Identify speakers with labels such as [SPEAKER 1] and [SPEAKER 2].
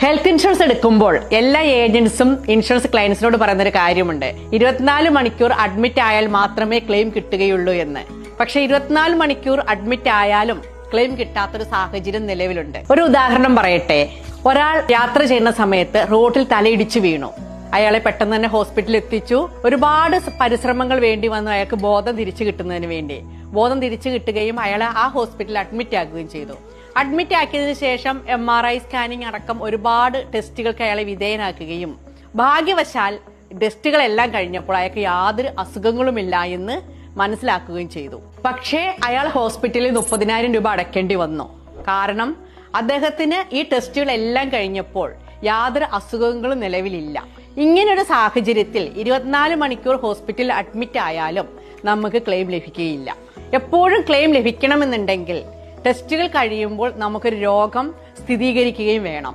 [SPEAKER 1] Health insurance എടുക്കുമ്പോൾ എല്ലാ ഏജൻസും insurance ക്ലയൻസിനോട് പറയുന്നൊരു കാര്യമുണ്ട്, 24 മണിക്കൂർ അഡ്മിറ്റ് ആയാൽ മാത്രമേ ക്ലെയിം കിട്ടുകയുള്ളൂ എന്ന്. പക്ഷെ 24 മണിക്കൂർ അഡ്മിറ്റ് ആയാലും ക്ലെയിം കിട്ടാത്തൊരു സാഹചര്യം നിലവിലുണ്ട്. ഒരു ഉദാഹരണം പറയട്ടെ. ഒരാൾ യാത്ര ചെയ്യുന്ന സമയത്ത് റോഡിൽ തലയിടിച്ചു വീണു. അയാളെ പെട്ടെന്ന് തന്നെ ഹോസ്പിറ്റലിൽ എത്തിച്ചു. ഒരുപാട് പരിശ്രമങ്ങൾ വേണ്ടി വന്നു അയാൾക്ക് ബോധം തിരിച്ചു കിട്ടുന്നതിന് വേണ്ടി. ബോധം തിരിച്ചു കിട്ടുകയും അയാളെ ആ ഹോസ്പിറ്റലിൽ അഡ്മിറ്റ് ആക്കുകയും ചെയ്തു. അഡ്മിറ്റ് ആക്കിയതിനു ശേഷം MRI സ്കാനിങ് അടക്കം ഒരുപാട് ടെസ്റ്റുകൾക്ക് അയാളെ വിധേയനാക്കുകയും ഭാഗ്യവശാൽ ടെസ്റ്റുകളെല്ലാം കഴിഞ്ഞപ്പോൾ അയാൾക്ക് യാതൊരു അസുഖങ്ങളുമില്ല എന്ന് മനസ്സിലാക്കുകയും ചെയ്തു. പക്ഷേ അയാൾ ഹോസ്പിറ്റലിൽ 30,000 രൂപ അടയ്ക്കേണ്ടി വന്നു. കാരണം അദ്ദേഹത്തിന് ഈ ടെസ്റ്റുകളെല്ലാം കഴിഞ്ഞപ്പോൾ യാതൊരു അസുഖങ്ങളും നിലവിലില്ല. ഇങ്ങനൊരു സാഹചര്യത്തിൽ 24 മണിക്കൂർ ഹോസ്പിറ്റലിൽ അഡ്മിറ്റ് ആയാലും നമുക്ക് ക്ലെയിം ലഭിക്കുകയില്ല. എപ്പോഴും ക്ലെയിം ലഭിക്കണമെന്നുണ്ടെങ്കിൽ ടെസ്റ്റുകൾ കഴിയുമ്പോൾ നമുക്കൊരു രോഗം സ്ഥിരീകരിക്കുകയും വേണം.